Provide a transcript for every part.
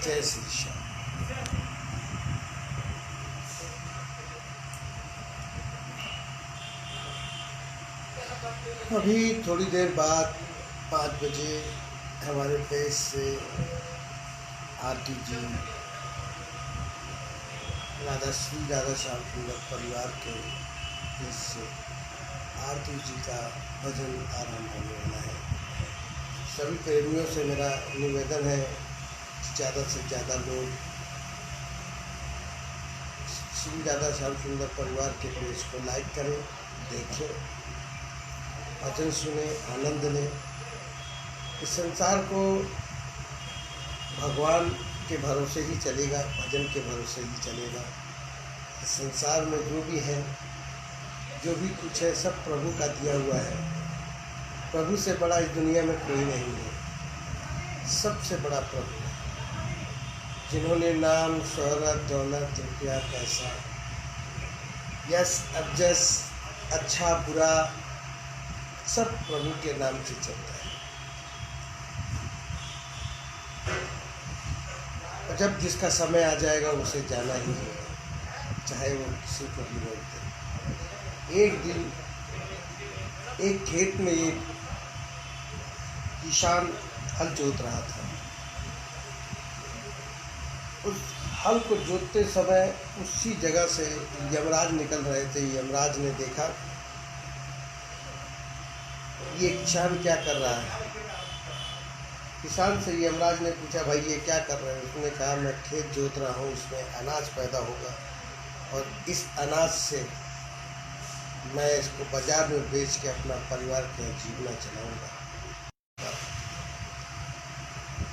जय श्री श्याम। अभी थोड़ी देर बाद 5 बजे हमारे देश से आरती जी श्री राधा श्याम सुंदर परिवार के देश से आरती जी का भजन आरंभ होने वाला है। सभी प्रेमियों से मेरा निवेदन है कि ज़्यादा से ज़्यादा लोग श्री राधा श्याम सुंदर परिवार के पेज को लाइक करें, देखें, भजन सुने, आनंद लें। इस संसार को भगवान के भरोसे ही चलेगा, भजन के भरोसे ही चलेगा। इस संसार में जो भी है, जो भी कुछ है, सब प्रभु का दिया हुआ है। प्रभु से बड़ा इस दुनिया में कोई नहीं है। सबसे बड़ा प्रभु है, जिन्होंने नाम, शोहरत, दौलत, रुपया, पैसा, यश, अब्जस, अच्छा बुरा, सब प्रभु के नाम से चलता है। और जब जिसका समय आ जाएगा उसे जाना ही होगा, चाहे वो किसी को भी बोलते। एक दिन एक खेत में एक किसान हल जोत रहा था। उस हल को जोतते समय उसी जगह से यमराज निकल रहे थे। यमराज ने देखा ये किसान क्या कर रहा है। किसान से यमराज ने पूछा, भाई ये क्या कर रहे हैं? उसने कहा, मैं खेत जोत रहा हूँ, इसमें अनाज पैदा होगा और इस अनाज से मैं इसको बाजार में बेच के अपना परिवार का जीवना चलाऊंगा।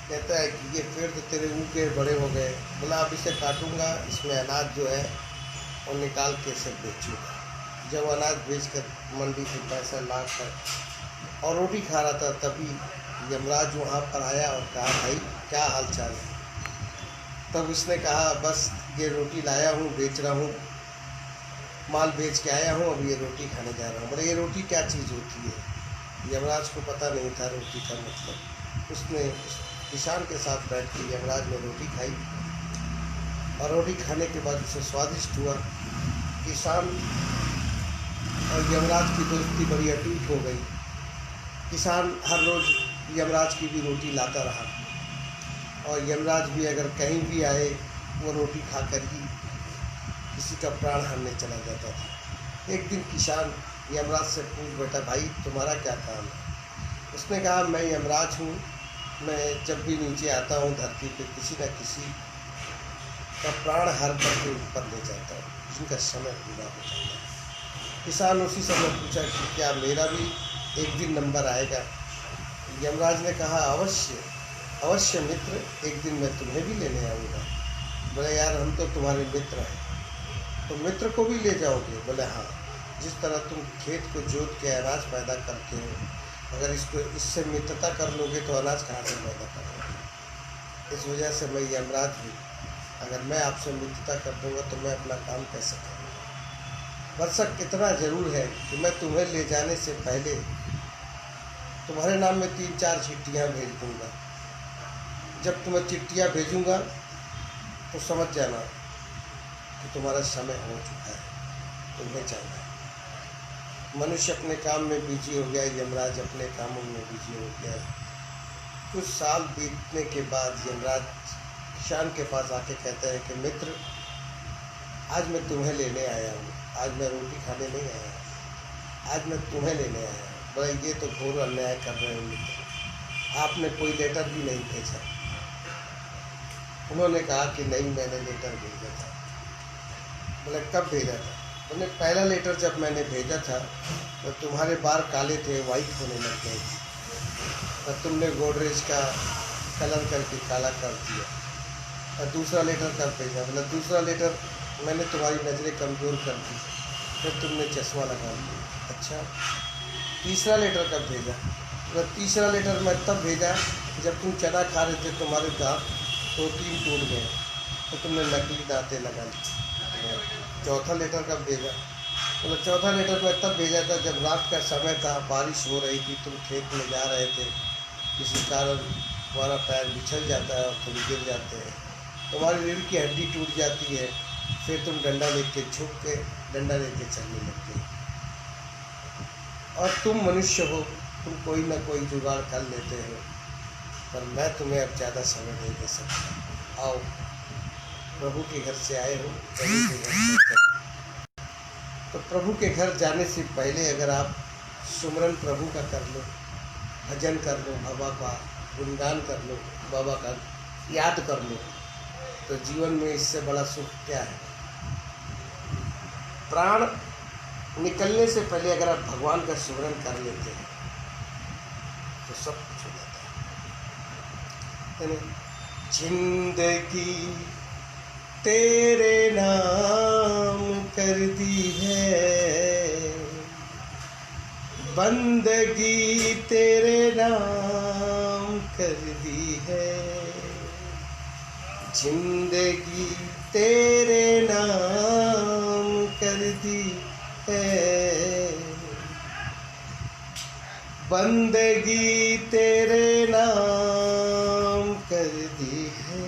कहता है कि ये पेड़ तो तेरे उग गए, बड़े हो गए। बोला, अब इसे काटूंगा, इसमें अनाज जो है वो निकाल के इसे बेचूंगा। जब अनाज बेचकर मंडी से पैसा ला कर और रोटी खा रहा था, तभी यमराज वहाँ पर आया और कहा, भाई क्या हाल चाल है? तब उसने कहा, बस ये रोटी लाया हूँ, बेच रहा हूँ, माल बेच के आया हूँ, अब ये रोटी खाने जा रहा हूँ। बोले, ये रोटी क्या चीज़ होती है? यमराज को पता नहीं था रोटी का मतलब। उसने किसान के साथ बैठ के यमराज ने रोटी खाई और रोटी खाने के बाद उसे स्वादिष्ट हुआ। किसान और यमराज की दोस्ती बड़ी अटूट हो गई। किसान हर रोज़ यमराज की भी रोटी लाता रहा और यमराज भी अगर कहीं भी आए, वो रोटी खाकर ही किसी का प्राण हारने चला जाता था। एक दिन किसान यमराज से पूछ बैठा, भाई तुम्हारा क्या काम है? उसने कहा, मैं यमराज हूँ, मैं जब भी नीचे आता हूँ धरती पे किसी न किसी का प्राण हर करके ऊपर ले जाता हूँ, जिनका समय पूरा हो जाता है। किसान उसी समय पूछा कि क्या मेरा भी एक दिन नंबर आएगा? यमराज ने कहा, अवश्य अवश्य मित्र, एक दिन मैं तुम्हें भी लेने आऊँगा। बोले, यार हम तो तुम्हारे मित्र हैं, तो मित्र को भी ले जाओगे? बोले, हाँ। जिस तरह तुम खेत को जोत के अनाज पैदा करते हो, अगर इससे मित्रता कर लोगे तो अनाज कहाँ से पैदा करोगे? इस वजह से मैं यमराज हूँ, अगर मैं आपसे मित्रता कर दूँगा तो मैं अपना काम कैसे करूँगा? वर्षक इतना ज़रूर है कि मैं तुम्हें ले जाने से पहले तुम्हारे नाम में 3-4 चिट्ठियाँ भेज दूँगा। जब तुम्हें चिट्ठियाँ भेजूँगा तो समझ जाना कि तुम्हारा समय हो चुका है, तुम्हें जाना है। मनुष्य अपने काम में बिजी हो गया, यमराज अपने कामों में बिजी हो गया। कुछ साल बीतने के बाद यमराज किसान के पास आके कहता है कि मित्र, आज मैं तुम्हें लेने आया हूँ, आज मैं रोटी खाने नहीं आया, आज मैं तुम्हें लेने आया हूँ। बोला, ये तो घोर अन्याय कर रहे हो मित्र, आपने कोई लेटर भी नहीं भेजा। उन्होंने कहा कि नहीं, मैंने लेटर भेजा था। बोले, कब भेजा था? बोले, पहला लेटर जब मैंने भेजा था तो तुम्हारे बाल काले थे, वाइट होने लग गए थे, तब तुमने गोदरेज का कलर करके काला कर दिया। और दूसरा लेटर कब भेजा? बोला, दूसरा लेटर मैंने तुम्हारी नज़रें कमज़ोर कर दी, फिर तुमने चश्मा लगा लिया। अच्छा, तीसरा लेटर कब भेजा? बोला, तीसरा लेटर मैं तब भेजा जब तुम चना खा रहे थे, तुम्हारे दांत 2-3 टूट गए तो तुमने नकली दांतें लगा ली। चौथा लेटर कब भेजा? बोला, चौथा लेटर मैं तब भेजा था जब रात का समय था, बारिश हो रही थी, तुम खेत में जा रहे थे, किसी कारण तुम्हारा पैर बिछल जाता है और तुम गिर जाते हैं, तुम्हारी रीढ़ की हड्डी टूट जाती है, फिर तुम डंडा लेके झुक के डंडा लेके चलने लगते हो। और तुम मनुष्य हो, तुम कोई ना कोई जुगाड़ कर लेते हो, पर मैं तुम्हें अब ज़्यादा समय नहीं दे सकता। आओ, प्रभु के घर से आए हो, प्रभु के घर से चलो। तो प्रभु के घर जाने से पहले अगर आप सुमरन प्रभु का कर लो, भजन कर लो, बाबा का गुणगान कर लो, बाबा का याद कर लो, तो जीवन में इससे बड़ा सुख क्या है। प्राण निकलने से पहले अगर आप भगवान का सुमरन कर लेते हैं तो सब कुछ हो जाता है। जिंदगी तेरे नाम कर दी है, बंदगी तेरे नाम कर दी है, जिंदगी तेरे नाम कर दी है, बंदगी तेरे नाम कर दी है,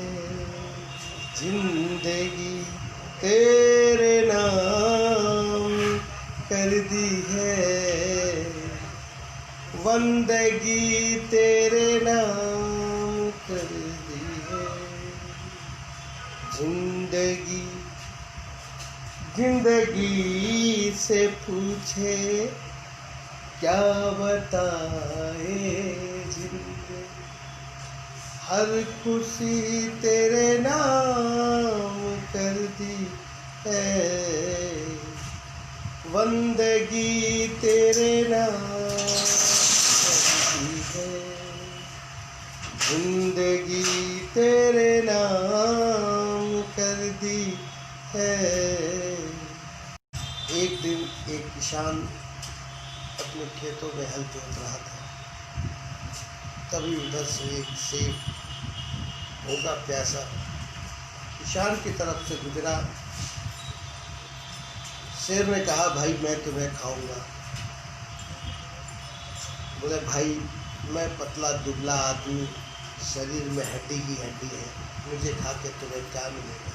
जिंदगी तेरे नाम कर दी है, बंदगी तेरे नाम कर दी है, जिंदगी जिंदगी से पूछे क्या बताए, जिंदगी हर खुशी तेरे नाम कर दी है, बंदगी तेरे नाम कर दी है, जिंदगी तेरे नाम कर दी है। एक दिन एक किसान अपने खेतों में हल जोत रहा था, तभी उधर से एक शेर भूखा प्यासा किसान की तरफ से गुजरा। शेर ने कहा, भाई मैं तुम्हें खाऊंगा। बोले, भाई मैं पतला दुबला आदमी, शरीर में हड्डी की हड्डी है, मुझे खा के तुम्हें क्या मिलेगा।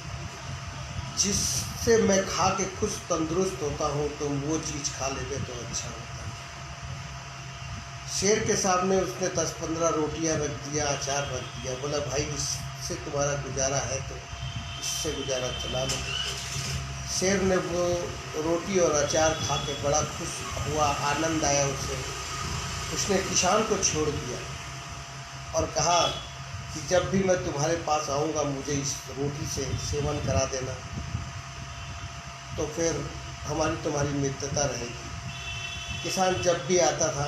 जिससे मैं खा के खुद तंदुरुस्त होता हूँ, तुम वो चीज़ खा लेते तो अच्छा होता। शेर के सामने उसने 10-15 रोटियां रख दिया, अचार रख दिया। बोला, भाई इससे तुम्हारा गुजारा है तो इससे गुजारा चला लो। शेर ने वो रोटी और अचार खा के बड़ा खुश हुआ, आनंद आया उसे। उसने किसान को छोड़ दिया और कहा कि जब भी मैं तुम्हारे पास आऊँगा मुझे इस रोटी से सेवन करा देना, तो फिर हमारी तुम्हारी मित्रता रहेगी। किसान जब भी आता था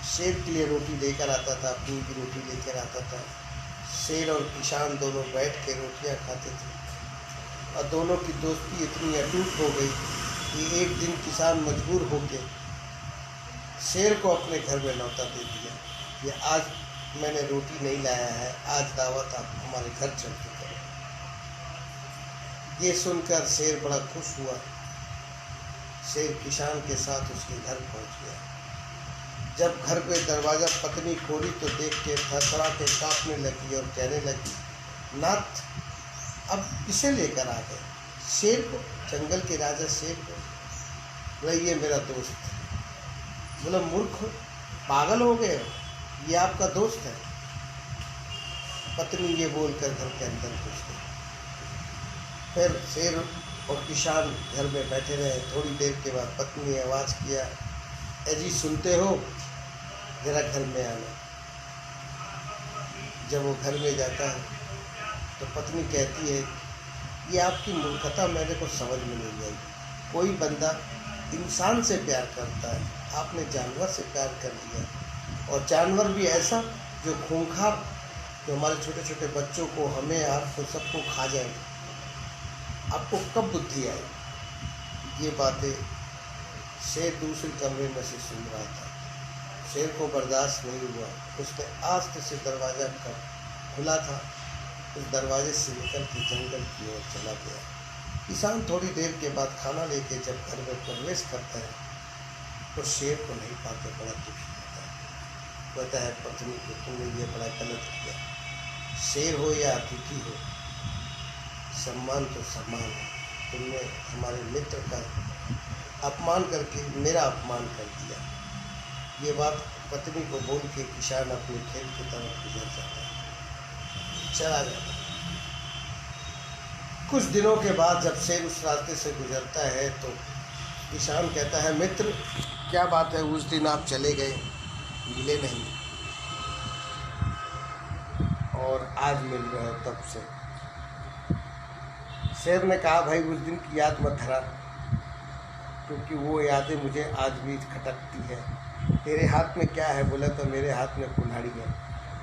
शेर के लिए रोटी लेकर आता था, अपनी भी रोटी लेकर आता था। शेर और किसान दोनों बैठ के रोटियां खाते थे और दोनों की दोस्ती इतनी अटूट हो गई कि एक दिन किसान मजबूर होकर शेर को अपने घर में न्योता दे दिया कि आज मैंने रोटी नहीं लाया है, आज दावत आप हमारे घर चल के करो। ये सुनकर शेर बड़ा खुश हुआ। शेर किसान के साथ उसके घर पहुंच गया। जब घर पे दरवाज़ा पत्नी खोली तो देख के थरथरा के कांपने लगी और कहने लगी, नाथ अब किसे लेकर आ गए? शेर को, जंगल के राजा शेर को। बोला, ये मेरा दोस्त है। बोला, मूर्ख पागल हो गए हो, ये आपका दोस्त है। पत्नी ये बोलकर घर के अंदर घुस गई। फिर शेर और किसान घर में बैठे रहे। थोड़ी देर के बाद पत्नी ने आवाज़ किया, जी सुनते हो, जरा घर में आना। जब वो घर में जाता है तो पत्नी कहती है, ये आपकी मूर्खता मेरे को समझ में नहीं आई। कोई बंदा इंसान से प्यार करता है, आपने जानवर से प्यार कर लिया, और जानवर भी ऐसा जो खूंखार, जो हमारे छोटे छोटे बच्चों को, हमें, आपको, सबको खा जाएगा। आपको कब बुद्धि आई? ये बातें शेर दूसरे कमरे में से सुन रहा था। शेर को बर्दाश्त नहीं हुआ। उसने आस्ते से दरवाज़ा खुला था, उस दरवाजे से निकल के जंगल की ओर चला गया। किसान थोड़ी देर के बाद खाना लेके जब घर में प्रवेश करता है तो शेर को नहीं पाकर बड़ा दुखी होता है। कहता है पत्नी को तुमने ये बड़ा गलत किया। शेर हो या अतिथि हो, सम्मान तो सम्मान है। तुमने हमारे मित्र का अपमान करके मेरा अपमान कर दिया। ये बात पत्नी को बोल के किसान अपने खेत की तरफ गुजर जाता है, चला जाता है। कुछ दिनों के बाद जब शेर उस रास्ते से गुजरता है तो किसान कहता है, मित्र क्या बात है, उस दिन आप चले गए, मिले नहीं और आज मिल रहे हो तब से। शेर ने कहा, भाई उस दिन की याद मत धरा, क्योंकि वो यादें मुझे आज भी खटकती है। तेरे हाथ में क्या है? बोला तो मेरे हाथ में कुल्हाड़ी है,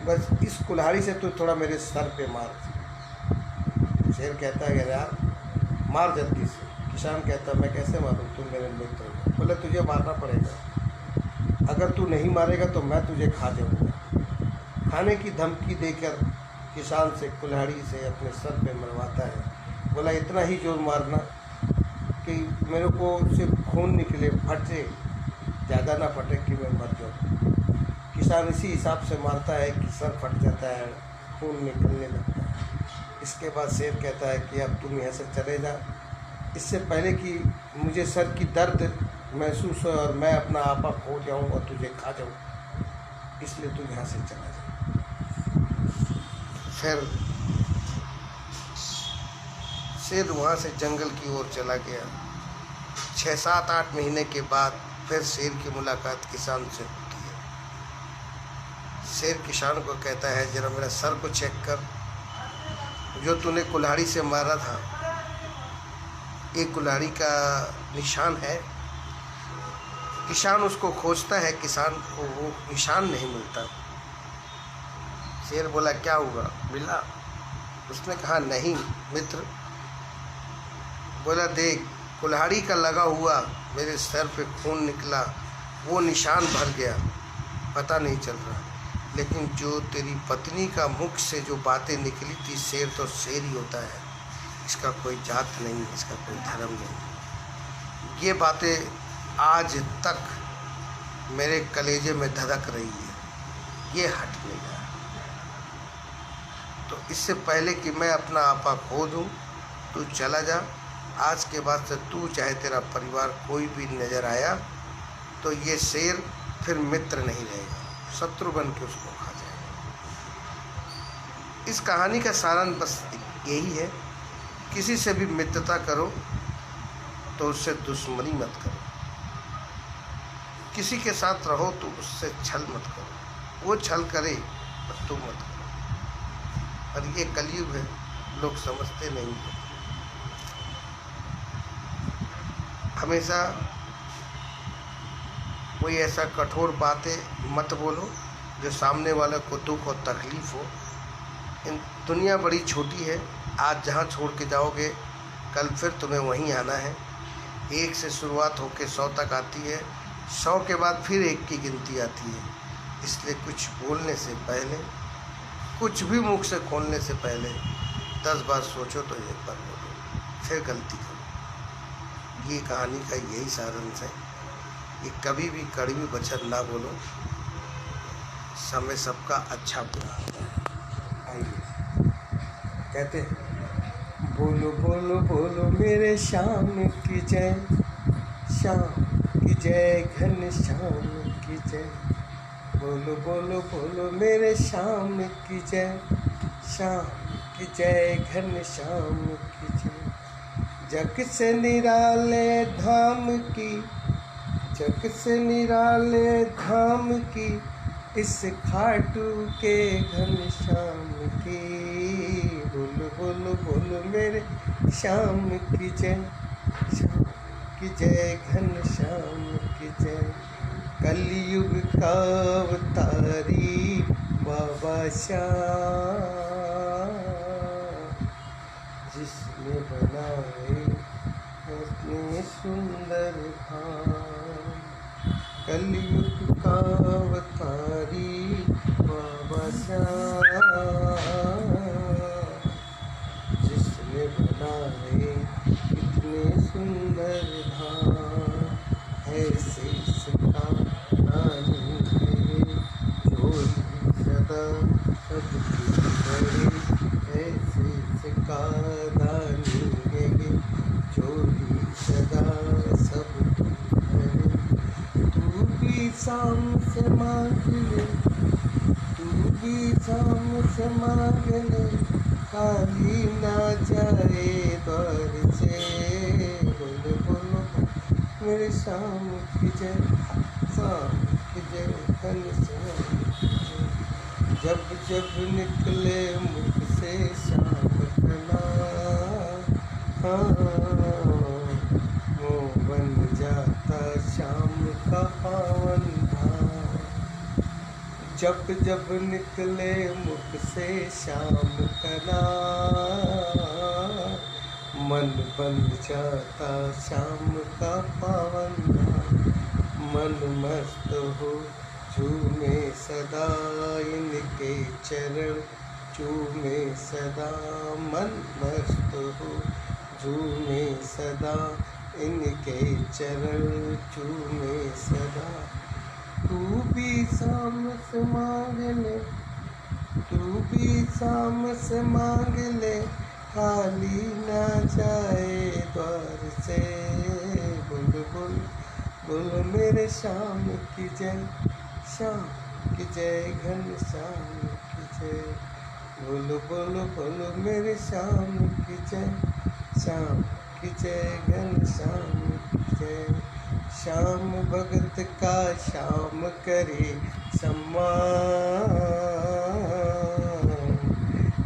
बस इस कुल्हाड़ी से तू थोड़ा मेरे सर पे मार। शेर कहता है, यार मार जल्दी से। किसान कहता, मैं कैसे मारूं, तुम मेरे मित्र हो। बोले तुझे मारना पड़ेगा, अगर तू नहीं मारेगा तो मैं तुझे खा जाऊंगा। खाने की धमकी देकर किसान से कुल्हाड़ी से अपने सर पे मरवाता है। बोला इतना ही जोर मारना कि मेरे को सिर्फ खून निकले, फटे, ज़्यादा ना फटे कि मैं मर जाऊँ। किसान इसी हिसाब से मारता है कि सर फट जाता है, खून निकलने लगता है। इसके बाद शेर कहता है कि अब तुम यहाँ से चले जा, इससे पहले कि मुझे सर की दर्द महसूस हो और मैं अपना आपा खो जाऊँ और तुझे खा जाऊँ, इसलिए तू यहाँ से चला जा। फिर शेर वहाँ से जंगल की ओर चला गया। 6-7-8 महीने के बाद फिर शेर की मुलाकात किसान से होती है। शेर किसान को कहता है, जरा मेरा सर को चेक कर, जो तूने कुल्हाड़ी से मारा था, ये कुल्हाड़ी का निशान है। किसान उसको खोजता है, किसान को वो निशान नहीं मिलता। शेर बोला, क्या हुआ, मिला? उसने कहा, नहीं मित्र। बोला, देख कुल्हाड़ी का लगा हुआ मेरे सर पे खून निकला, वो निशान भर गया, पता नहीं चल रहा। लेकिन जो तेरी पत्नी का मुख से जो बातें निकली थी, शेर तो शेर ही होता है, इसका कोई जात नहीं, इसका कोई धर्म नहीं। ये बातें आज तक मेरे कलेजे में धधक रही है, ये हट नहीं रहा। तो इससे पहले कि मैं अपना आपा खो दूँ, तू चला जा। आज के बाद से तू चाहे तेरा परिवार कोई भी नज़र आया तो ये शेर फिर मित्र नहीं रहेगा, शत्रु बन के उसको खा जाएगा। इस कहानी का सारांश बस यही है, किसी से भी मित्रता करो तो उससे दुश्मनी मत करो, किसी के साथ रहो तो उससे छल मत करो, वो छल करे पर तुम मत करो। और ये कलयुग है, लोग समझते नहीं हैं। हमेशा कोई ऐसा कठोर बातें मत बोलो जो सामने वाले को दुख और तकलीफ हो। दुनिया बड़ी छोटी है, आज जहाँ छोड़ के जाओगे कल फिर तुम्हें वहीं आना है। 1 से शुरुआत होकर 100 तक आती है, 100 के बाद फिर 1 की गिनती आती है। इसलिए कुछ बोलने से पहले, कुछ भी मुख से खोलने से पहले 10 बार सोचो तो 1 बार बोलो, फिर गलती करो। ये कहानी का यही सारांश है कि कभी भी कड़वी वचन ना बोलो, समय सबका अच्छा बुरा होता है। आइए कहते हैं, बोलो बोलो बोलो मेरे श्याम की जय, श्याम की जय, घन श्याम की जय। बोलो बोलो बोलो मेरे श्याम की जय, श्याम की जय, घन श्याम की जय। जग से निराले धाम की, जग से निराले धाम की, इस खाटू के घनश्याम की। बोलो बोलो बोलो मेरे श्याम की जय, श्याम की जय, घनश्याम की जय। कलयुग का अवतारी बाबा श्याम, जिसने बनाए इतने सुंदर धाम। कलयुग का अवतारी बाबा श्याम, जिसने बनाए इतने सुंदर धाम। ऐसे इसका नानी है जो शाम से मांग ले, तू भी शाम से मांग ले, खाली ना जाए द्वार से। बोलो बोलो मेरे शाम की जय, शाम की जय, घनश्याम की जय। जब जब निकले मुख से शाम का वो बन जाता शाम का पावन धाम। जब जब निकले मुख से शाम का मन बन जाता शाम का पावन धाम। मन मस्त हो झूमे सदा इनके चरण चूमे सदा। मन मस्त हो झूमे सदा इनके चरण चूमे सदा। तू भी शाम से मांग ले, तू भी शाम से मांग ले, खाली ना जाए द्वार से। बोल बोल बोल मेरे शाम की जय, शाम की जय, घनश्याम की जय। बोलो बोलो बोलो मेरे शाम की जय, शाम की जय, घनश्याम की जय। श्याम भगत का श्याम करे सम्मान,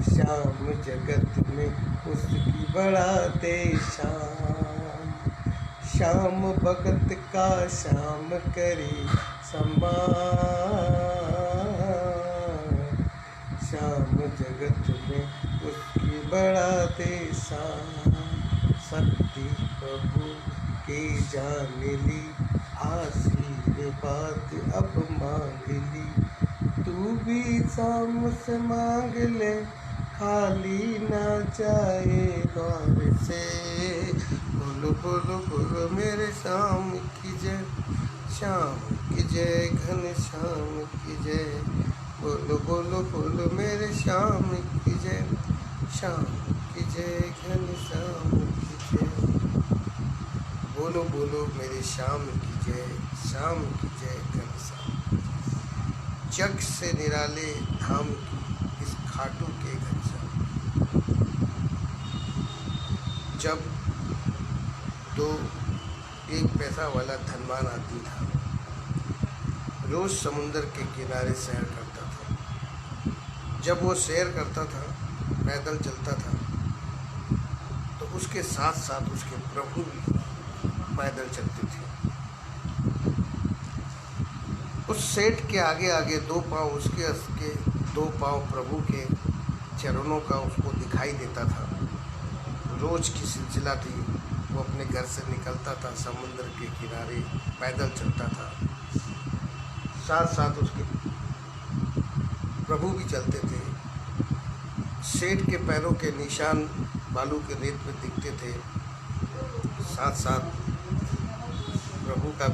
श्याम जगत में उसकी बढ़ाते शान। श्याम भगत का श्याम करे सम्मान, श्याम जगत में उसकी बढ़ाते शान। शक्ति प्रभु के जान ली, आशीर्वाद अब मांग ली। तू भी शाम से मांग ले, खाली ना जाए द्वार से। बोलो बोलो बोलो मेरे शाम की जय, शाम की जय, घनश्याम की जय। बोलो बोलो बोलो मेरे शाम की जय, शाम की जय, घनश्याम की जय। बोलो बोलो मेरे शाम की जय, शाम की जय, घनश्याम। जग से निराले धाम की इस खाटू के घनश्याम। जब तो एक पैसा वाला धनवान आदमी था, रोज समुंदर के किनारे सैर करता था। जब वो सैर करता था, पैदल चलता था, तो उसके साथ साथ उसके प्रभु भी पैदल चलते थे। उस सेठ के आगे आगे दो पांव उसके दो पांव प्रभु के चरणों का उसको दिखाई देता था। रोज की सिलसिला थी, वो अपने घर से निकलता था, समुद्र के किनारे पैदल चलता था, साथ साथ उसके प्रभु भी चलते थे। सेठ के पैरों के निशान बालू के रेत में दिखते थे, साथ साथ प्रभु का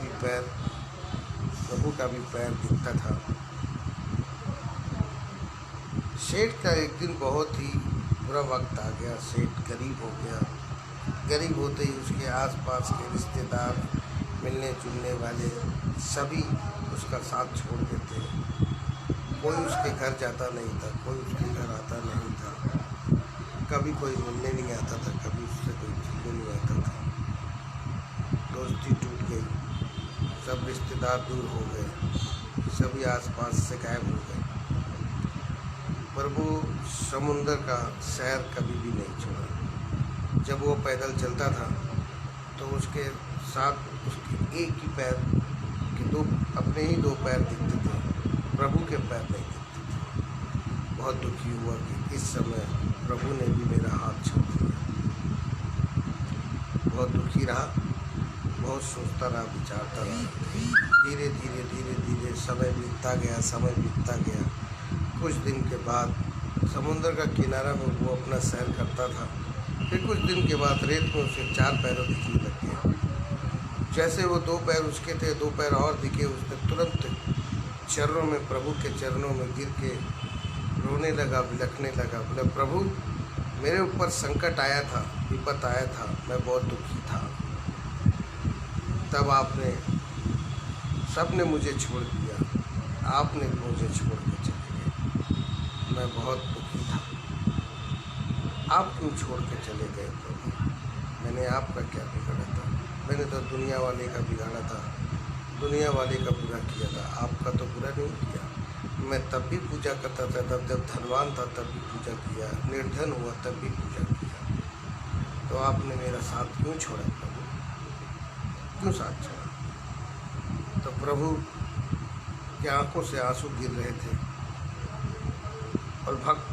भी पैर दिखता था। सेठ का एक दिन बहुत ही बुरा वक्त आ गया। सेठ गरीब हो गया। गरीब होते ही उसके आसपास के रिश्तेदार, मिलने जुलने वाले सभी उसका साथ छोड़ देते। कोई उसके घर जाता नहीं था, कोई उसके घर आता नहीं था। कभी कोई मिलने नहीं आता था, कभी उससे कोई मिलने नहीं आता था। दोस्ती टूट गई, सब रिश्तेदार दूर हो गए, सभी आसपास से गायब हो गए। पर वो समुंदर का सैर कभी भी नहीं छोड़ा। जब वो पैदल चलता था तो उसके साथ उसके एक ही पैर के अपने ही दो पैर दिखते थे, प्रभु के पैर नहीं दिखते थे। बहुत दुखी हुआ कि इस समय प्रभु ने भी मेरा हाथ छोड़ दिया। बहुत दुखी रहा, बहुत सोचता रहा, विचारता रहा। धीरे धीरे धीरे धीरे समय बीतता गया। कुछ दिन के बाद समुद्र का किनारा में वो अपना सैर करता था। फिर कुछ दिन के बाद रेत में उसे चार पैरों दिखने लग गए। जैसे वो दो पैर उसके थे, दो पैर और दिखे। उसने तुरंत चरणों में, प्रभु के चरणों में गिर के रोने लगा, बिलखने लगा। बोले, प्रभु मेरे ऊपर संकट आया था, विपत आया था, मैं बहुत दुखी था। तब आपने सब ने मुझे छोड़ दिया, आपने मुझे छोड़ के चले गए। मैं बहुत दुखी था। आप क्यों छोड़ के चले गए प्रभु? मैंने आपका क्या बिगाड़ा था? मैंने तो दुनिया वाले का बिगाड़ा था, दुनिया वाले का बुरा किया था, आपका तो बुरा नहीं किया। मैं तब भी पूजा करता था, तब जब धनवान था तब भी पूजा किया, निर्धन हुआ तब भी पूजा किया। तो आपने मेरा साथ क्यों छोड़ा प्रभु? क्यों साथ छोड़ा? तो प्रभु की आंखों से आंसू गिर रहे थे और भक्त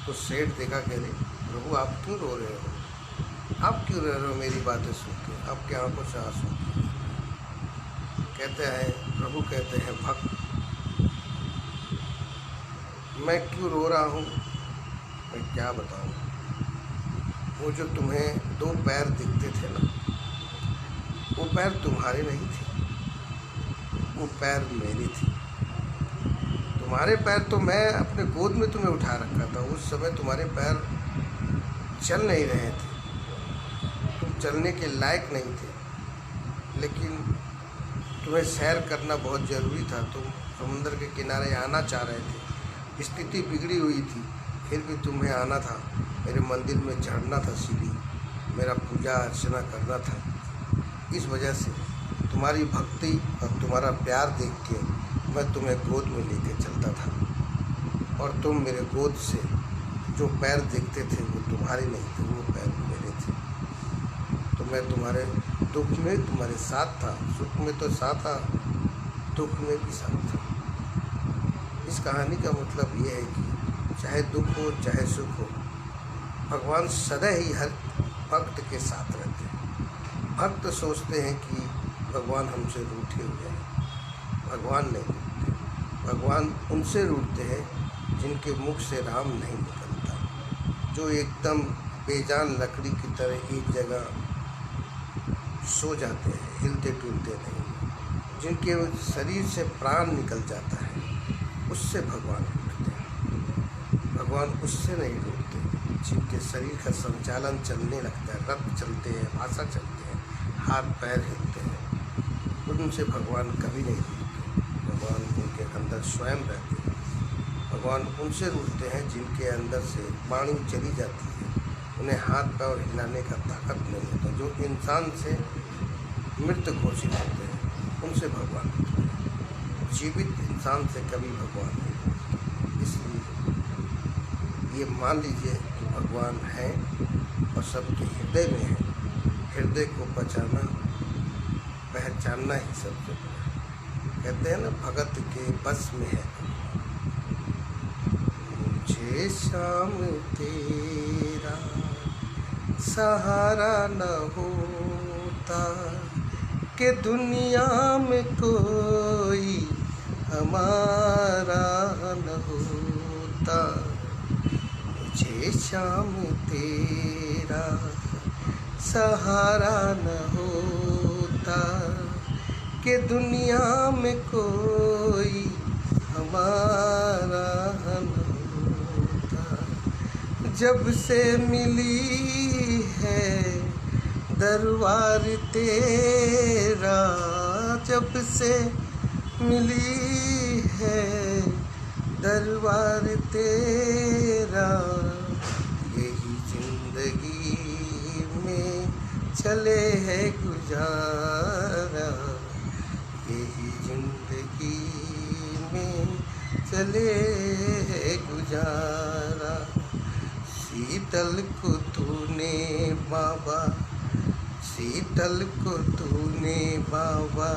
को सेठ देखा, कह रहे प्रभु आप क्यों रो रहे हो? आप क्यों रो रहे हो मेरी बातें सुन के? आपकी आंखों से आंसू गिर रहे। कहते हैं प्रभु, कहते हैं भक्त मैं क्यों रो रहा हूँ? मैं क्या बताऊँ? वो जो तुम्हें 2 पैर दिखते थे ना, वो पैर तुम्हारे नहीं थे, वो पैर मेरे थे। तुम्हारे पैर तो मैं अपने गोद में तुम्हें उठा रखा था। उस समय तुम्हारे पैर चल नहीं रहे थे, तुम चलने के लायक नहीं थे, लेकिन तुम्हें सैर करना बहुत ज़रूरी था। तुम समुद्र के किनारे आना चाह रहे थे, स्थिति बिगड़ी हुई थी, फिर भी तुम्हें आना था। मेरे मंदिर में चढ़ना था सीढ़ी, मेरा पूजा अर्चना करना था। इस वजह से तुम्हारी भक्ति और तुम्हारा प्यार देख के मैं तुम्हें गोद में लेके चलता था, और तुम मेरे गोद से जो पैर देखते थे वो तुम्हारे नहीं थे, वो पैर मेरे थे। तो मैं तुम्हारे दुख में तुम्हारे साथ था, सुख में तो साथ था, दुख में भी साथ था। इस कहानी का मतलब ये है कि चाहे दुख हो चाहे सुख हो, भगवान सदा ही हर भक्त के साथ रहते हैं। भक्त सोचते हैं कि भगवान हमसे रूठे हुए हैं, भगवान नहीं रूठते। भगवान उनसे रूठते हैं जिनके मुख से राम नहीं निकलता, जो एकदम बेजान लकड़ी की तरह एक जगह सो जाते हैं, हिलते डुलते नहीं, जिनके शरीर से प्राण निकल जाता है, उससे भगवान रूठते हैं। भगवान उससे नहीं रूठते जिनके शरीर का संचालन चलने लगता है, रक्त चलते हैं, भाषा चलते हैं, हाथ पैर हिलते हैं, उनसे भगवान कभी नहीं रूठते। भगवान उनके अंदर स्वयं रहते हैं। भगवान उनसे रूठते हैं जिनके अंदर से वाणी चली जाती है, उन्हें हाथ पैर हिलाने का ताकत नहीं होता, जो इंसान से मृत घोषित होते हैं, उनसे भगवान रूठते हैं। जीवित इंसान से कभी भगवान नहीं रूठते। इसलिए ये मान लीजिए कि भगवान है और सबके हृदय में है। हृदय को पहचानना ही सबसे बड़ा। कहते हैं ना, भगत के बस में है। मुझे श्याम तेरा सहारा न होता, कि दुनिया में कोई हमारा न होता। मुझे श्याम तेरा सहारा न होता, कि दुनिया में कोई हमारा न होता। जब से मिली है दरबार तेरा, जब से मिली है दरबार तेरा, यही जिंदगी में चले है गुजारा, यही जिंदगी में चले है गुजारा। शीतल को तूने बाबा, शीतल को तूने बाबा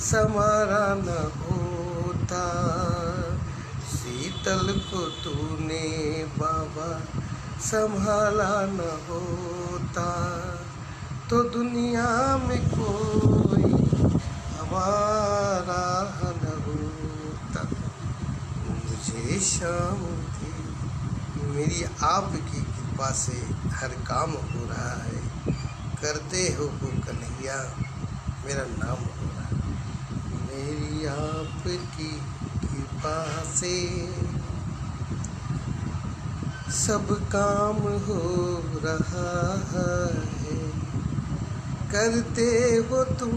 समारा न होता, शीतल को तूने बाबा संभाला न होता, तो दुनिया में कोई हमारा न होता। मुझे शाम थी, मेरी आपकी कृपा से हर काम हो रहा है। करते हो कन्हैया, मेरा नाम हो रहा है। मेरी आपकी कृपा से सब काम हो रहा है। करते हो तुम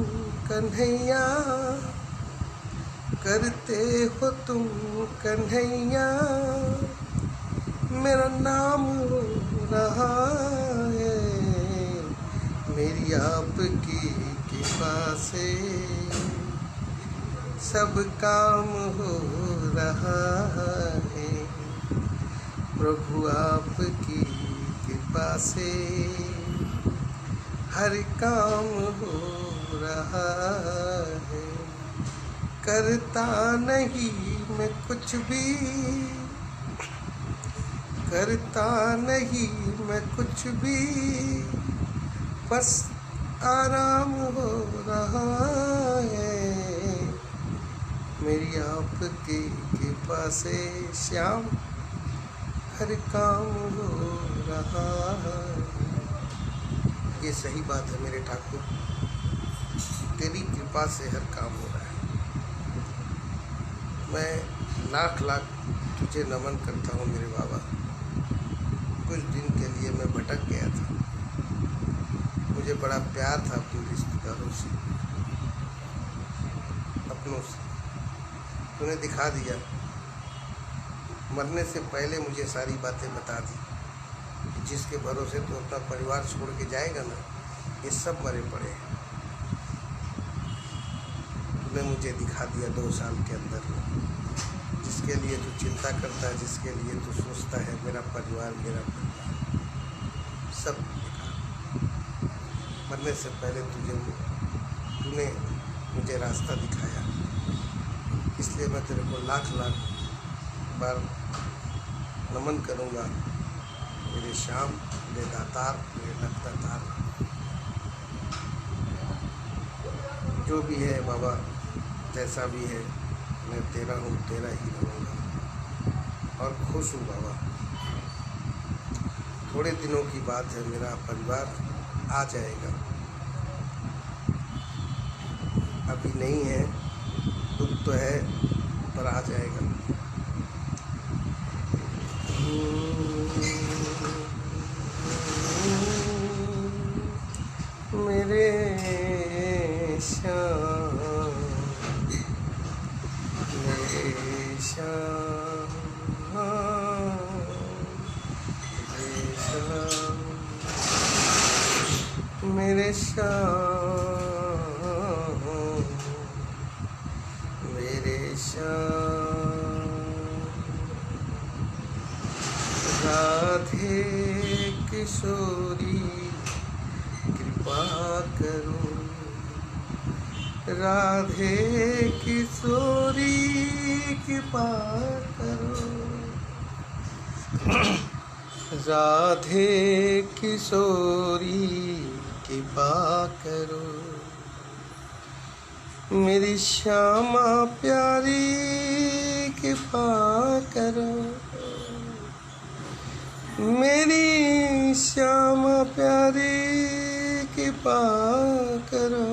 कन्हैया, करते हो तुम कन्हैया, मेरा नाम हो रहा है, मेरी आपकी कृपा से सब काम हो रहा है, प्रभु आपकी कृपा से हर काम हो रहा है। करता नहीं मैं कुछ भी, करता नहीं मैं कुछ भी, बस आराम हो रहा है, मेरी आपकी कृपा से श्याम हर काम हो रहा है। ये सही बात है मेरे ठाकुर, तेरी कृपा से हर काम हो रहा है। मैं लाख लाख तुझे नमन करता हूँ मेरे बाबा। कुछ दिन के लिए मैं भटक गया था, मुझे बड़ा प्यार था अपने रिश्तेदारों से, अपनों से, तूने दिखा दिया। मरने से पहले मुझे सारी बातें बता दी, जिसके भरोसे तू अपना परिवार छोड़ के जाएगा ना, ये सब मरे पड़े हैं। तूने मुझे दिखा दिया 2 साल के अंदर में, जिसके लिए तू चिंता करता है, जिसके लिए तू सोचता है, मेरा परिवार सब दिखा। मरने से पहले तूने मुझे रास्ता दिखाया, इसलिए मैं तेरे को लाख लाख बार नमन करूँगा मेरे श्याम, मेरे दातार, मेरे लगतातार। जो भी है बाबा, जैसा भी है, मैं तेरा हूँ, तेरा ही रहूँगा और खुश हूँ बाबा। थोड़े दिनों की बात है, मेरा परिवार आ जाएगा, अभी नहीं है, दुख तो है पर आ जाएगा। मेरे श्याम, मेरे श्याम, मेरे श्याम, मेरे श्याम। राधे किशोरी कृपा करो, राधे किशोरी कृपा करो, राधे किशोरी कृपा करो, मेरी श्यामा प्यारी कृपा करो, मेरी श्यामा प्यारी कृपा करो,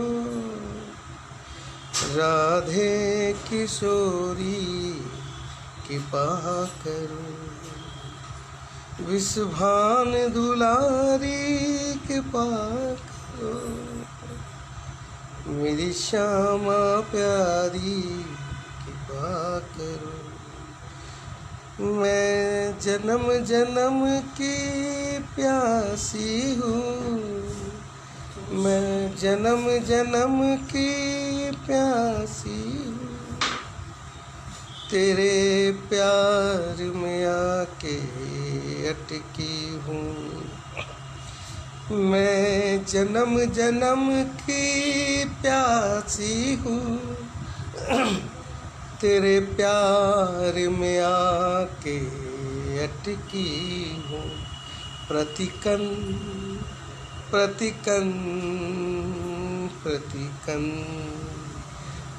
राधे किशोरी कृपा करो, विषभान दुलारी कृपा करो, मेरी श्यामा प्यारी कृपा करो। मैं जन्म जन्म की प्यासी हूँ, मैं जन्म जन्म की प्यासी हूँ, तेरे प्यार में आके अटकी हूँ। मैं जन्म जन्म की प्यासी हूँ, तेरे प्यार में आके अटकी हूँ। प्रतिकन प्रतिकन प्रतिकन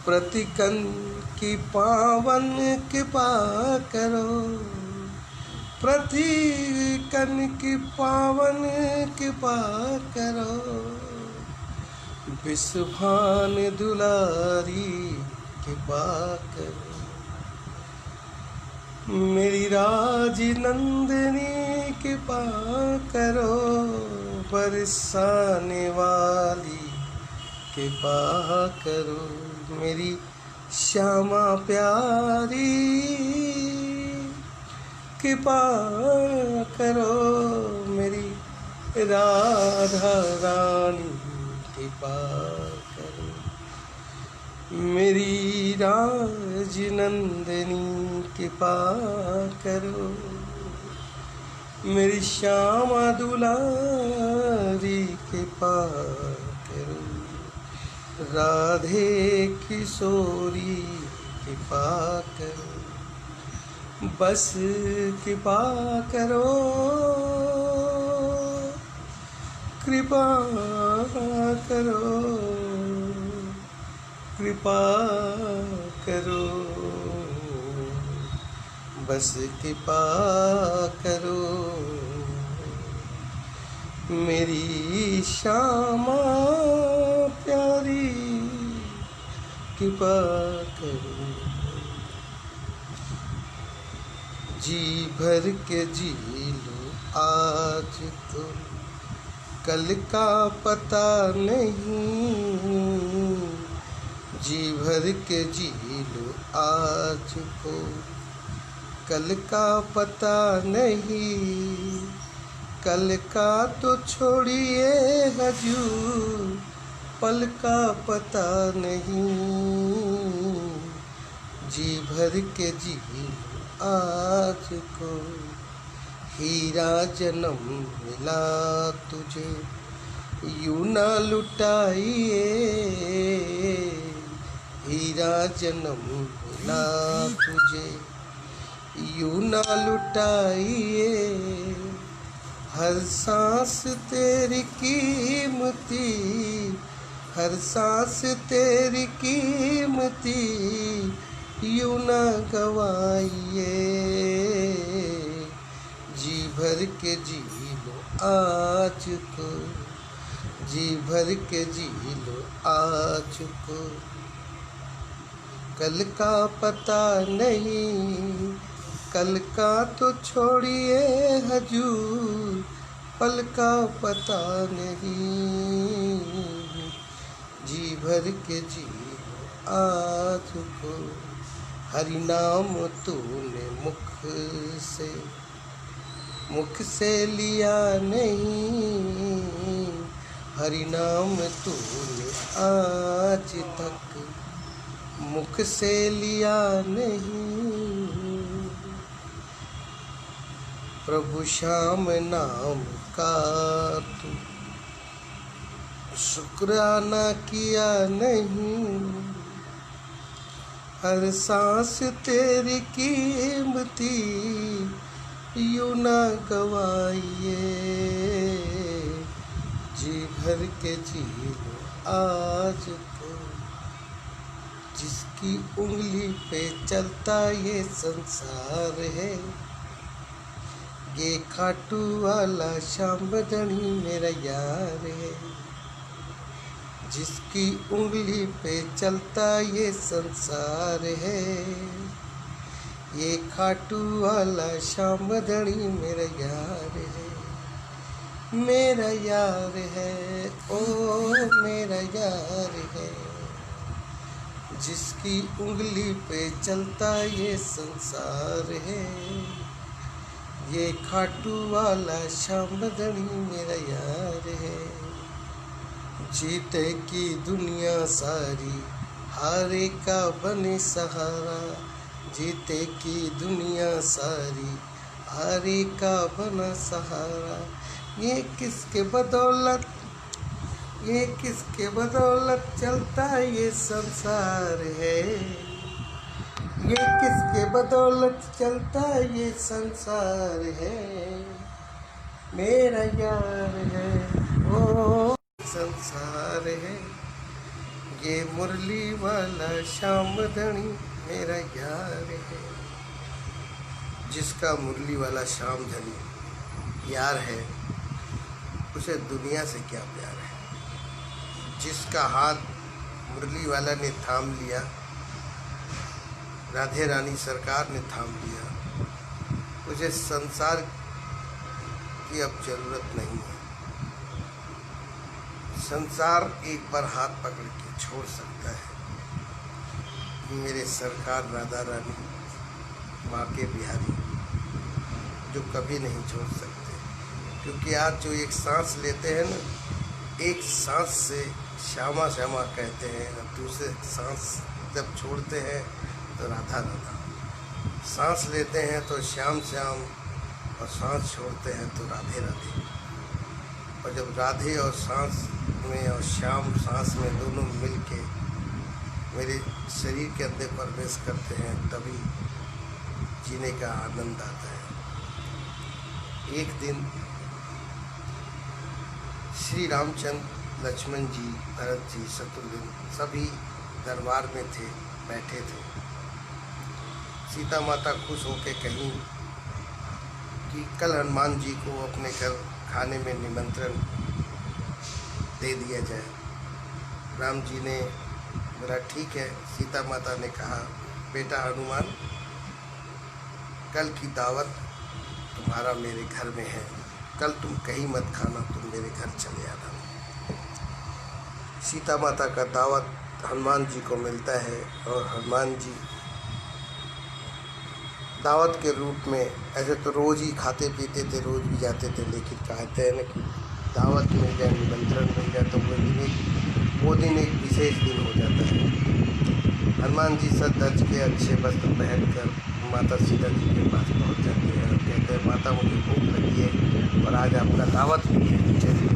प्रतिकन की पावन कृपा करो, प्रतिकन की पावन कृपा करो, विषभान दुलारी कृपा करो, मेरी राज नंदिनी कृपा करो, बरसाने वाली कृपा करो, मेरी श्यामा प्यारी कृपा करो मेरी राधा रानी, कृपा करो मेरी राजनंदिनी, कृपा करो मेरी श्यामा दुलारी, कृपा करो राधे किशोरी, कृपा करो बस कृपा करो, कृपा करो, कृपा करो बस कृपा करो मेरी श्यामा प्यारी, कृपा करो। जी भर के जी लो आज तो कल का पता नहीं, जी भर के जी लो आज को कल का पता नहीं, कल का तो छोड़िए हजूर पल का पता नहीं, जी भर के जी लो आज को हीरा जन्म मिला तुझे यूं ना लुटाइए, हीरा जन्म मिला तुझे यूं ना लुटाइए, हर सांस तेरी कीमती, हर सांस तेरी कीमती यूं ना गवाइए, जी भर के जी लो आज को, जी भर के जी लो आज को कल का पता नहीं, कल का तो छोड़िए हजूर पल का पता नहीं, जी भर के जी लो आज को हरि नाम तूने मुख से लिया नहीं, हरि नाम तूने आज तक मुख से लिया नहीं, प्रभु श्याम नाम का तू शुक्राना किया नहीं, हर सांस तेरी कीमती यूं ना गवाइए, जी भर के जी लो आज को जिसकी उंगली पे चलता ये संसार है, ये खाटू वाला श्याम बदनी मेरा यार है, जिसकी उंगली पे चलता ये संसार है, ये खाटू वाला श्याम बदनी मेरा यार है, मेरा यार है ओ मेरा यार है, जिसकी उंगली पे चलता ये संसार है, ये खाटू वाला श्याम बदनी मेरा यार है, जीते की दुनिया सारी हारे का बने सहारा, जीते की दुनिया सारी हारे का बना सहारा, ये किसके बदौलत चलता ये संसार है, ये किसके बदौलत चलता ये संसार है, मेरा यार है ओ संसार है, ये मुरली वाला श्याम धनी मेरा यार है, जिसका मुरली वाला श्याम धनी यार है उसे दुनिया से क्या प्यार है, जिसका हाथ मुरली वाला ने थाम लिया, राधे रानी सरकार ने थाम लिया, उसे संसार की अब जरूरत नहीं है, संसार एक बार हाथ पकड़ के छोड़ सकता है, मेरे सरकार राधा रानी माँ के बिहारी जो कभी नहीं छोड़ सकते, क्योंकि आज जो एक सांस लेते हैं ना, एक सांस से श्यामा श्यामा कहते हैं, और दूसरे सांस जब छोड़ते हैं तो राधा राधा। सांस लेते हैं तो श्याम श्याम, और सांस छोड़ते हैं तो राधे राधे। और जब राधे और सांस में और श्याम सांस में दोनों मिल के मेरे शरीर के अंदर प्रवेश करते हैं, तभी जीने का आनंद आता है। एक दिन श्री रामचंद्र, लक्ष्मण जी, भरत जी, शत्रुघ्न सभी दरबार में थे, बैठे थे। सीता माता खुश होकर कहीं कि कल हनुमान जी को अपने घर खाने में निमंत्रण दे दिया जाए। राम जी ने बोला ठीक है। सीता माता ने कहा बेटा हनुमान, कल की दावत तुम्हारा मेरे घर में है, कल तुम कहीं मत खाना, तुम मेरे घर चले आना। सीता माता का दावत हनुमान जी को मिलता है, और हनुमान जी दावत के रूप में, ऐसे तो रोज़ ही खाते पीते थे, रोज़ भी जाते थे, लेकिन कहते हैं ना कि दावत मिल जाए, निमंत्रण मिल जाए तो वो दिन एक विशेष दिन हो जाता है। हनुमान जी सज धज के अच्छे वस्त्र पहनकर माता सीता जी के पास पहुंच जाते हैं और कहते हैं माता मुझे भूख लगी है और आज आपका दावत भी है, चलिए।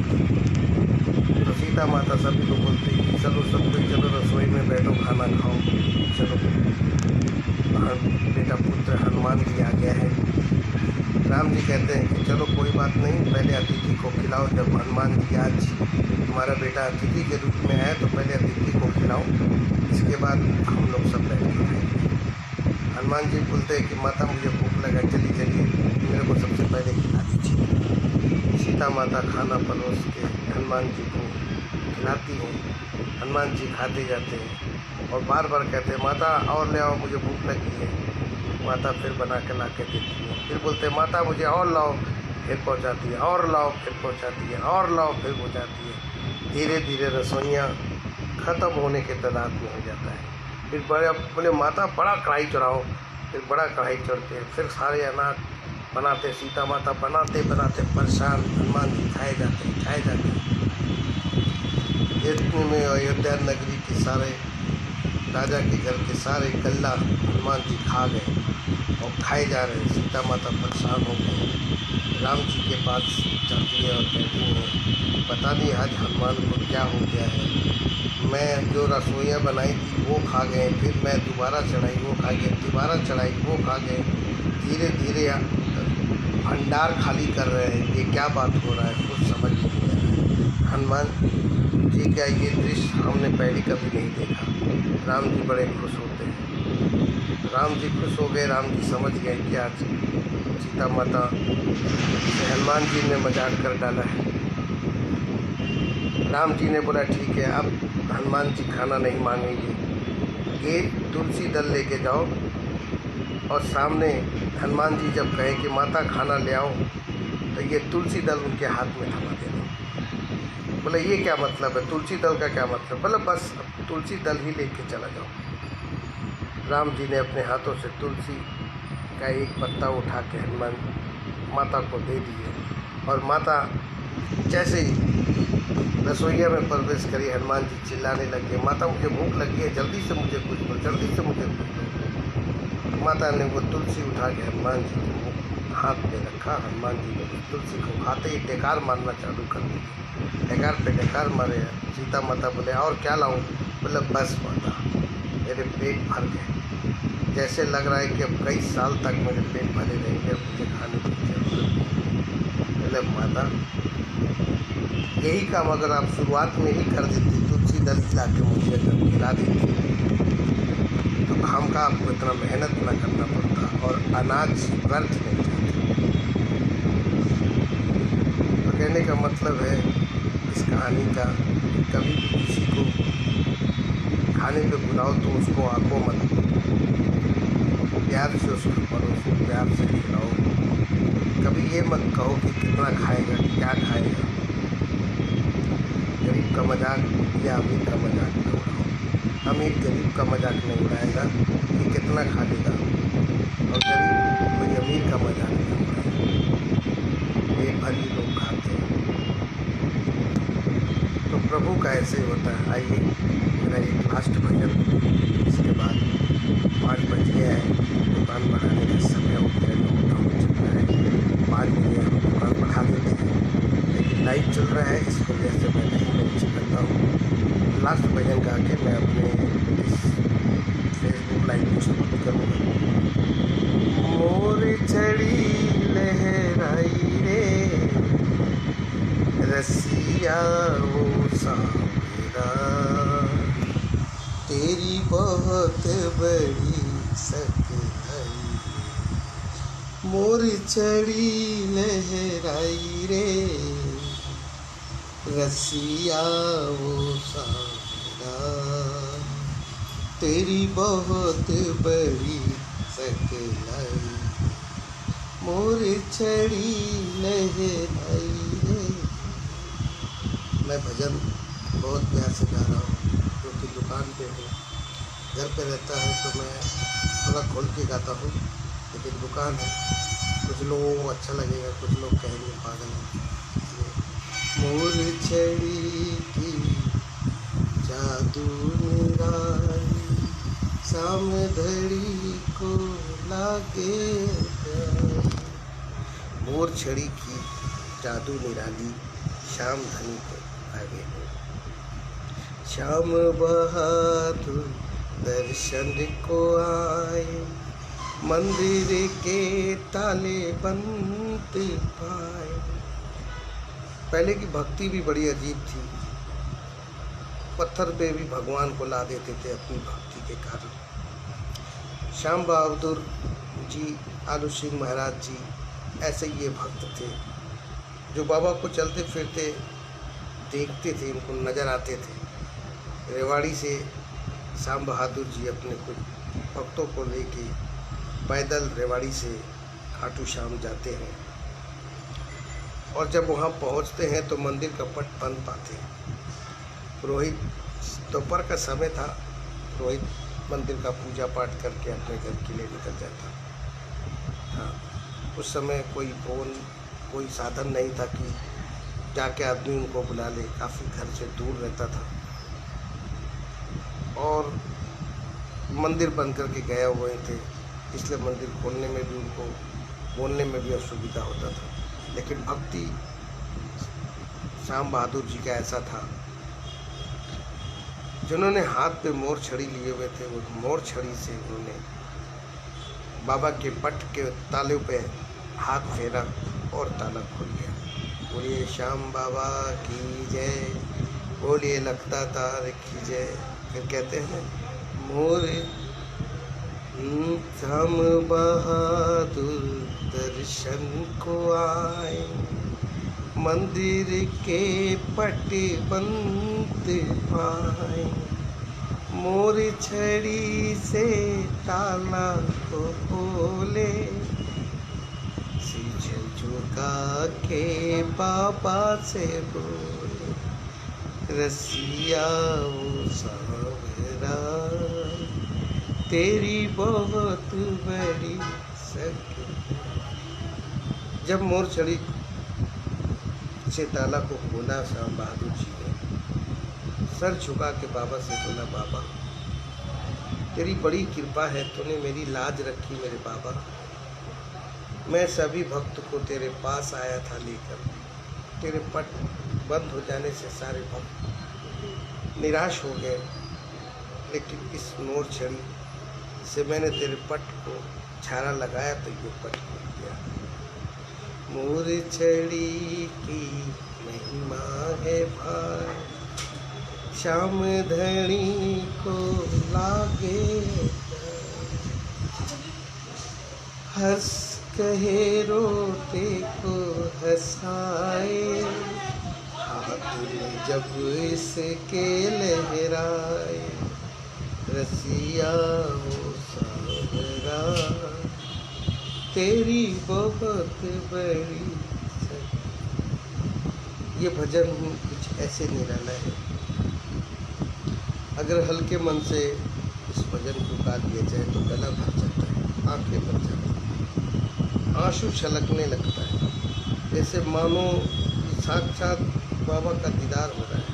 तो सीता माता सभी लोग बोलते हैं कि चलो सब कोई चलो रसोई में बैठो, खाना खाओ, चलो। बेटा पुत्र हनुमान जी आ गया है। राम जी कहते हैं कि चलो कोई बात नहीं, पहले अतिथि को खिलाओ। जब हनुमान जी आज तुम्हारा बेटा अतिथि के रूप में है तो पहले अतिथि को खिलाओ, इसके बाद हम लोग सब बैठ के खाएंगे। हनुमान जी बोलते हैं कि माता मुझे भूख लगा, चलिए चलिए मेरे को सबसे पहले खिला दीजिए। सीता माता खाना परोस के हनुमान जी को खिलाती हैं। हनुमान जी खाते जाते हैं और बार बार कहते हैं माता और ले आओ, मुझे भूख लगी है। माता फिर बना के ला के देती है, फिर बोलते हैं माता मुझे और लाओ, फिर पहुंचाती है, और लाओ, फिर पहुंचाती है, और लाओ, फिर पहुंचाती है। धीरे धीरे रसोइयाँ ख़त्म होने के तादाद में हो जाता है। फिर बोले माता बड़ा कढ़ाई चढ़ाओ, फिर बड़ा कढ़ाई चढ़ते हैं, फिर सारे अनाज बनाते। सीता माता बनाते बनाते परेशान, हनुमान जी खाए जाते। इतने में अयोध्या नगरी के सारे राजा के घर के सारे गल्ला हनुमान जी खा गए और खाए जा रहे हैं। सीता माता परेशान हो गए, राम जी के पास जाती है और कहती हैं पता नहीं आज हनुमान को क्या हो गया है। मैं जो रसोइयाँ बनाई थी वो खा गए, फिर मैं दोबारा चढ़ाई वो खा गए, दोबारा चढ़ाई वो खा गए। धीरे धीरे भंडार खाली कर रहे हैं, ये क्या बात हो रहा है, कुछ समझ नहीं आ रहा है। हनुमान जी क्या ये दृश्य हमने पहले कभी नहीं देखा। राम जी बड़े खुश होते हैं। राम जी खुश हो गए, राम जी समझ गए कि आज सीता माता से हनुमान जी ने मजाक कर डाला है। राम जी ने बोला ठीक है, अब हनुमान जी खाना नहीं मांगेंगे, ये तुलसी दल लेके जाओ और सामने हनुमान जी जब कहे कि माता खाना ले आओ तो ये तुलसी दल उनके हाथ में थमा देना। बोले ये क्या मतलब है, तुलसी दल का क्या मतलब? बोले बस तुलसी दल ही लेके चला जाओ। राम जी ने अपने हाथों से तुलसी का एक पत्ता उठा के हनुमान माता को दे दिए और माता जैसे ही रसोइया में प्रवेश करी, हनुमान जी चिल्लाने लगे माता मुझे भूख लगी है, जल्दी से मुझे कुछ दो, जल्दी से मुझे कुछ दो। माता ने वो तुलसी उठा के हनुमान जी को हाथ में रखा। हनुमान जी ने तुलसी को खाते ही डेकार मारना चालू कर दिया, डेकार पे डेकार मारे। सीता माता बोले और क्या लाऊं? बोले बस माता मेरे पेट भर गए, जैसे लग रहा है कि अब कई साल तक मेरे पेट भरे रहेंगे, अब मुझे खाने की जरूरत नहीं। बोले माता यही काम अगर आप शुरुआत में ही कर देती, तुलसी दल खिला के मुझे अगर खिला देती तो काम का आपको इतना मेहनत ना करना पड़ता और अनाज व्यर्थ नहीं जाता। तो कहने का मतलब है इस कहानी का, कभी भी किसी को खाने पे बुलाओ तो उसको आंखों मत, प्यार से उसको परोसो, प्यार से खिलाओ। कभी ये मत कहो कि कितना खाएगा, क्या खाएगा। गरीब का मजाक या अमीर का मजाक न उड़ाओ। अमीर गरीब का मजाक नहीं उड़ाएगा कि कितना खा लेगा, और गरीब कोई अमीर का मजाक नहीं उड़ाएगा। पेट भर ही लोग खाते हैं। तो प्रभु का ऐसे ही होता है। आइए मेरा एक लास्ट भजन, इसके बाद 5 बज गया है, दुकान बढ़ाने का समय हो गया, लॉकडाउन चल रहा है। 5 बजे हम दुकान बढ़ा देते हैं, लेकिन लाइव चल रहा है, इस वजह से मैं नहीं लॉन्च करता हूँ। लास्ट भजन गा के मैं अपने इस फेसबुक लाइव को समाप्त करूँगा। मोर चढ़ी लहराई रे रसिया वो सावरा, तेरी बहुत बड़ी सकलाई। मोर चढ़ी लहराई रे रसिया वो सावरा, तेरी बहुत बड़ी सकलाई। मोर चढ़ी लहराई रे। मैं भजन बहुत प्यार से गा रहा हूँ, क्योंकि दुकान पे हूँ। घर पे रहता है तो मैं थोड़ा खोल के गाता हूँ, लेकिन दुकान है, कुछ लोगों को अच्छा लगेगा, कुछ लोग कहेंगे पागल है। मोर छड़ी की जादू निराली, शाम धड़ी को लागे। मोर छड़ी की जादू निराली, शाम धनी को आगे। श्याम बहादुर दर्शन को आए, मंदिर के ताले बंद पाए। पहले की भक्ति भी बड़ी अजीब थी। पत्थर पे भी भगवान को ला देते थे अपनी भक्ति के कारण। श्याम बहादुर जी, आलू सिंह महाराज जी, ऐसे ये भक्त थे जो बाबा को चलते फिरते देखते थे, इनको नज़र आते थे। रेवाड़ी से श्याम बहादुर जी अपने कुछ भक्तों को लेके पैदल रेवाड़ी से खाटू श्याम जाते हैं, और जब वहाँ पहुँचते हैं तो मंदिर का पट बंद पाते हैं। पुरोहित, दोपहर का समय था, पुरोहित मंदिर का पूजा पाठ करके अपने घर के लिए निकल जाता था। उस समय कोई फ़ोन, कोई साधन नहीं था कि जाके आदमी उनको बुला ले, काफ़ी घर से दूर रहता था, और मंदिर बंद करके गए हुए थे, इसलिए मंदिर खोलने में भी उनको बोलने में भी असुविधा होता था। लेकिन भक्ति श्याम बहादुर जी का ऐसा था, जिन्होंने हाथ पे मोर छड़ी लिए हुए थे, वो मोर छड़ी से उन्होंने बाबा के पट के ताले पे हाथ फेरा और ताला खोल गया। बोलिए श्याम बाबा की जय, बोलिए लखता तार की जय। फिर कहते हैं मोर श्याम बहादुर दर्शन को आए, मंदिर के पट बंद पाए। मोर छड़ी से ताला को खोले, सिर झुका के बाबा से बोले, रसिया वो सावरा, तेरी बहुत बड़ी सकलाई। जब मोर छड़ी से ताला को खोला श्याम बहादुर जी ने, सर झुका के बाबा से बोला, बाबा तेरी बड़ी कृपा है, तूने मेरी लाज रखी मेरे बाबा। मैं सभी भक्त को तेरे पास आया था लेकर, तेरे पट बंद हो जाने से सारे भक्त निराश हो गए, लेकिन इस मोर छड़ी से मैंने तेरे पट को छारा लगाया तो ये पट खुल गया। मोर छड़ी की महिमा है भाई, श्याम धनी को लागे। हंस कहे रोते को हंसाए, हाथ में जब इसके लहराए। रसिया वो सावरा, तेरी बहुत बड़ी। ये भजन कुछ ऐसे निराला है। अगर हल्के मन से इस भजन को गा दिया जाए तो गला भर जाता है, आंखें भर जाती हैं, आंसू छलकने लगता है, जैसे मानो साक्षात बाबा का दीदार हो रहा है।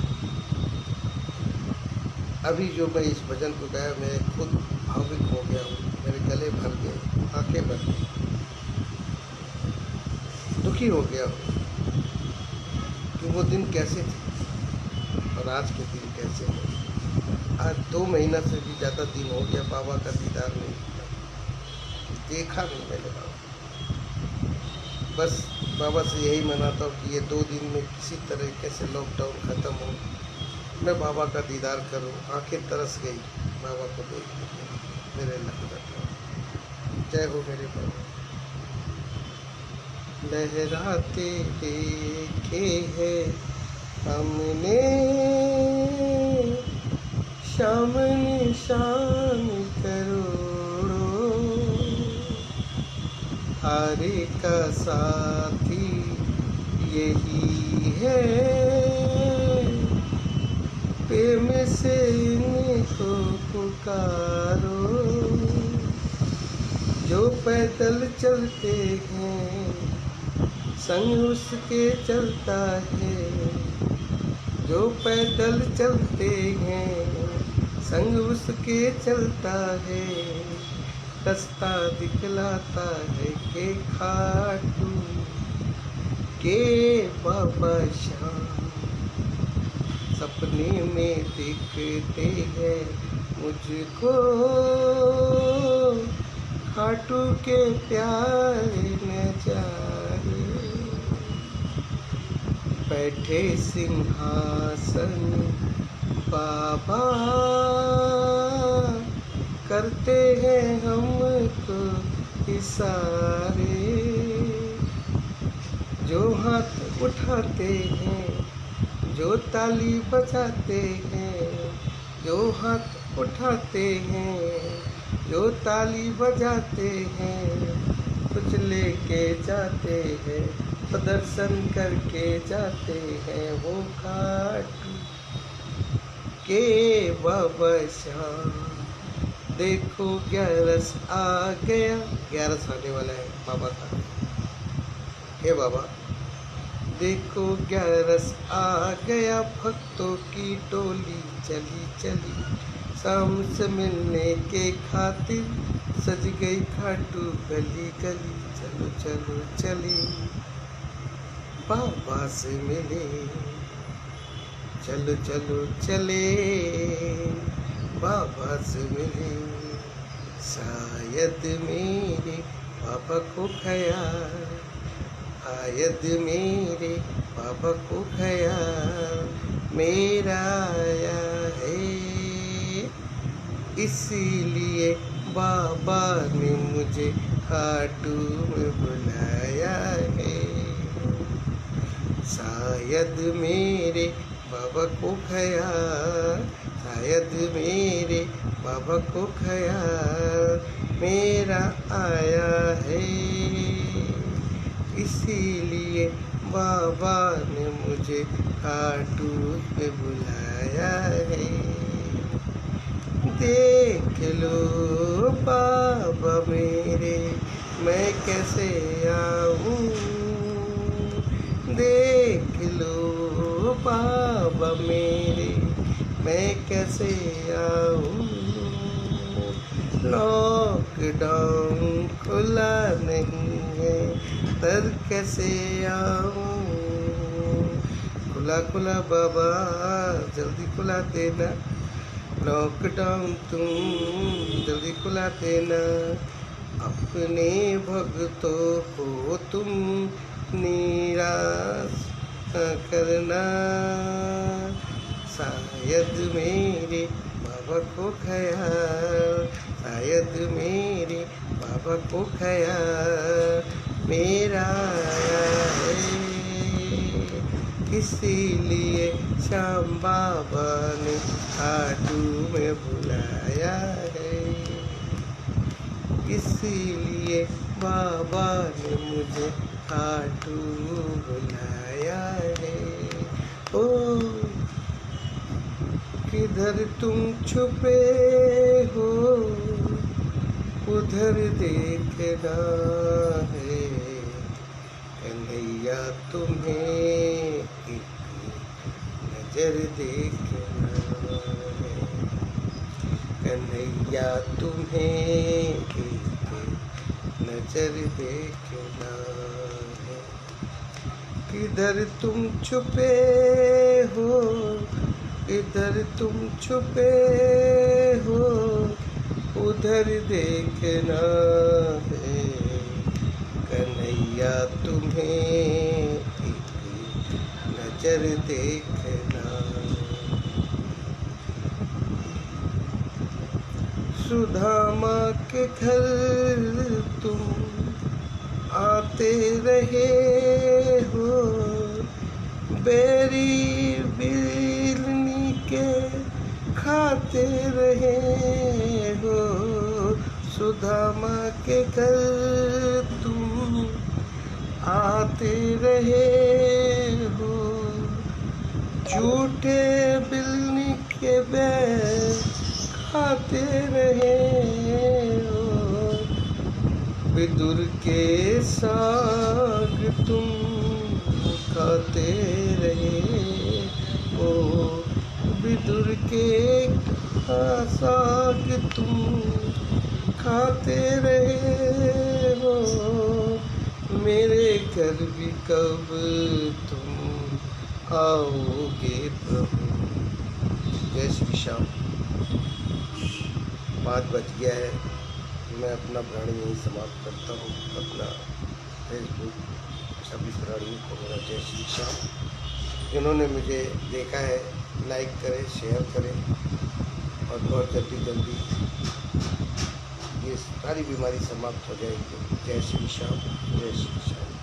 अभी जो मैं इस भजन को गाया, मैं खुद भावुक हो गया हूँ, मेरे गले भर गए, आंखें भर गई, दुखी हो गया हूँ कि वो दिन कैसे थे और आज के दिन कैसे हैं। आज 2 महीना से भी ज़्यादा दिन हो गया बाबा का दीदार नहीं किया, देखा नहीं मैंने बाबा। बस बाबा से यही मनाता हूँ कि ये 2 दिन में किसी तरीके से लॉकडाउन ख़त्म हो, मैं बाबा का दीदार करूँ। आंखें तरस गई बाबा को देख के, मेरे लग। जय हो मेरे बाबा। लहराते देखे हैं हमने शाम निशान करोड़ों, हारे का साथी यही है, प्रेम से इनको पुकारो। जो पैदल चलते हैं संग उसके चलता है, जो पैदल चलते हैं संग उसके चलता है, रास्ता दिखलाता है के खाटू के बाबा श्याम। सपने में दिखते हैं मुझको खाटू के प्यारे नजारे, बैठे सिंहासन बाबा करते हैं हमको इशारे। जो हाथ उठाते हैं, जो ताली बजाते हैं, जो हाथ उठाते हैं, जो ताली बजाते हैं, कुछ लेके जाते हैं, प्रदर्शन करके जाते हैं वो खाटू के बाबा श्याम। देखो 11 आ गया, 11 आने वाला है बाबा का। हे बाबा देखो 11 आ गया, भक्तों की टोली चली चली, शाम से मिलने के खातिर सज गई खाटू गली गली। चलो चलो चले बाबा से मिले, चलो चलो चले बाबा से मिले। शायद मेरे बाबा को ख्याल, शायद मेरे बाबा को ख्याल मेरा आया है, इसीलिए बाबा ने मुझे खाटू में बुलाया है। शायद मेरे बाबा को ख्याल, शायद मेरे बाबा को ख्याल मेरा आया है, इसीलिए बाबा ने मुझे खाटू में बुलाया है। देख लो बाबा मेरे मैं कैसे आऊँ, देख लो बाबा मेरे मैं कैसे आऊँ। लॉकडाउन खुला नहीं है तर कैसे आऊँ, खुला खुला बाबा जल्दी खुला देना, लॉकडाउन तुम जल्दी खुला देना। अपने भक्तों को तुम निराश करना, शायद मेरे बाबा को ख्याल, शायद मेरे बाबा को ख्याल मेरा आया है, इसीलिए श्याम बाबा ने खाटू में बुलाया है, इसीलिए बाबा ने मुझे खाटू बुलाया है। ओ किधर तुम छुपे हो उधर देखना है कन्हैया तुम्हें एक नजर देखना है कन्हैया तुम्हें एक नजर देखना है किधर तुम छुपे हो इधर तुम छुपे हो उधर देखना है कन्हैया तुम्हें एक नजर देखना सुदामा के घर तुम आते रहे हो बेरी बिलनी के खाते रहे हो सुदामा के घर तुम आते रहे हो झूठे बिलनी के बैर खाते रहे हो विदुर के साग तुम खाते रहे हो विदुर के साग तुम खाते रहे हो मेरे घर भी कब तुम आओगे प्रभु। जय श्री श्याम। 5 बज गया है। मैं अपना प्राणी यहीं समाप्त करता हूँ। अपना फेसबुक सभी प्राणियों को मेरा जय श्री श्याम। इन्होंने मुझे देखा है, लाइक करें, शेयर करें और बहुत जल्दी ये सारी बीमारी समाप्त हो जाएगी। जय श्री श्याम, जय श्री श्याम।